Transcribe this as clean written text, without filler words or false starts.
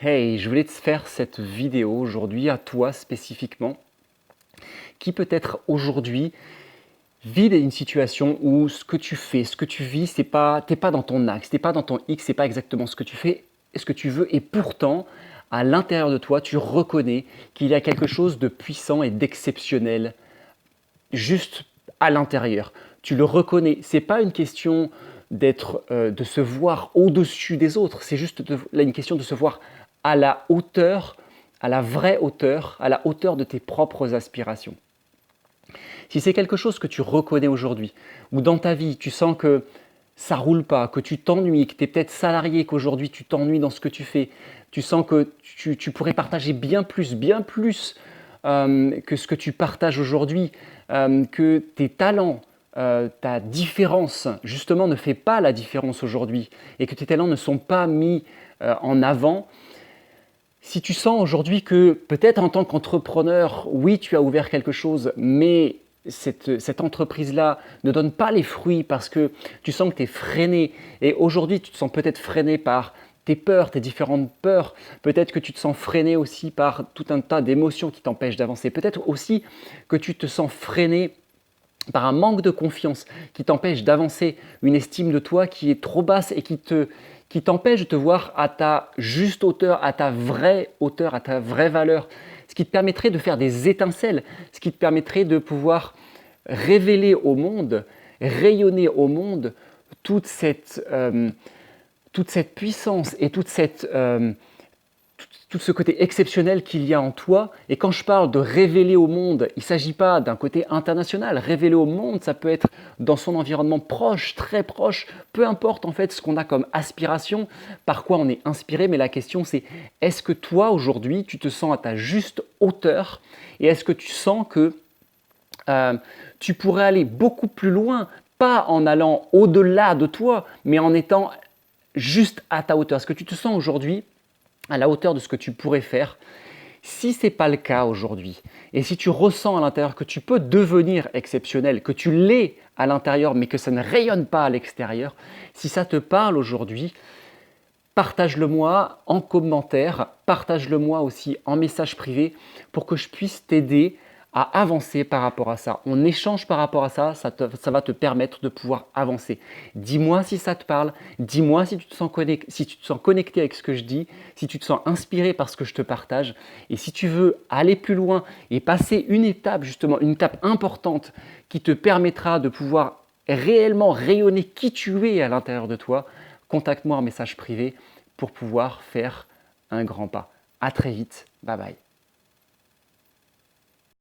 Hey, je voulais te faire cette vidéo aujourd'hui à toi spécifiquement, qui peut-être aujourd'hui vit une situation où ce que tu fais, ce que tu vis, t'es pas dans ton axe, t'es pas dans ton X, c'est pas exactement ce que tu fais, ce que tu veux, et pourtant, à l'intérieur de toi, tu reconnais qu'il y a quelque chose de puissant et d'exceptionnel juste à l'intérieur. Tu le reconnais. C'est pas une question de se voir au-dessus des autres. C'est juste là, une question de se voir à la hauteur, à la vraie hauteur, à la hauteur de tes propres aspirations. Si c'est quelque chose que tu reconnais aujourd'hui, ou dans ta vie, tu sens que ça roule pas, que tu t'ennuies, que tu es peut-être salarié, qu'aujourd'hui tu t'ennuies dans ce que tu fais, tu sens que tu pourrais partager bien plus que ce que tu partages aujourd'hui, que tes talents, ta différence, justement, ne fait pas la différence aujourd'hui et que tes talents ne sont pas mis en avant. Si tu sens aujourd'hui que peut-être en tant qu'entrepreneur, oui, tu as ouvert quelque chose, mais cette entreprise-là ne donne pas les fruits parce que tu sens que tu es freiné et aujourd'hui tu te sens peut-être freiné par tes peurs, tes différentes peurs, peut-être que tu te sens freiné aussi par tout un tas d'émotions qui t'empêchent d'avancer, peut-être aussi que tu te sens freiné par un manque de confiance qui t'empêche d'avancer, une estime de toi qui est trop basse et qui t'empêche de te voir à ta juste hauteur, à ta vraie valeur, ce qui te permettrait de faire des étincelles, ce qui te permettrait de pouvoir révéler au monde, rayonner au monde toute cette, toute cette puissance et tout ce côté exceptionnel qu'il y a en toi. Et quand je parle de révéler au monde, il ne s'agit pas d'un côté international. Révéler au monde, ça peut être dans son environnement proche, très proche, peu importe en fait ce qu'on a comme aspiration, par quoi on est inspiré, mais la question c'est est-ce que toi aujourd'hui tu te sens à ta juste hauteur et est-ce que tu sens que tu pourrais aller beaucoup plus loin, pas en allant au-delà de toi, mais en étant juste à ta hauteur. Est-ce que tu te sens aujourd'hui à la hauteur de ce que tu pourrais faire? Si ce n'est pas le cas aujourd'hui, et si tu ressens à l'intérieur que tu peux devenir exceptionnel, que tu l'es à l'intérieur, mais que ça ne rayonne pas à l'extérieur, si ça te parle aujourd'hui, partage-le moi en commentaire, partage-le moi aussi en message privé pour que je puisse t'aider à avancer par rapport à ça. On échange par rapport à ça, ça va te permettre de pouvoir avancer. Dis-moi si ça te parle, dis-moi si si tu te sens connecté avec ce que je dis, si tu te sens inspiré par ce que je te partage. Et si tu veux aller plus loin et passer une étape, justement, une étape importante qui te permettra de pouvoir réellement rayonner qui tu es à l'intérieur de toi, contacte-moi en message privé pour pouvoir faire un grand pas. À très vite. Bye bye.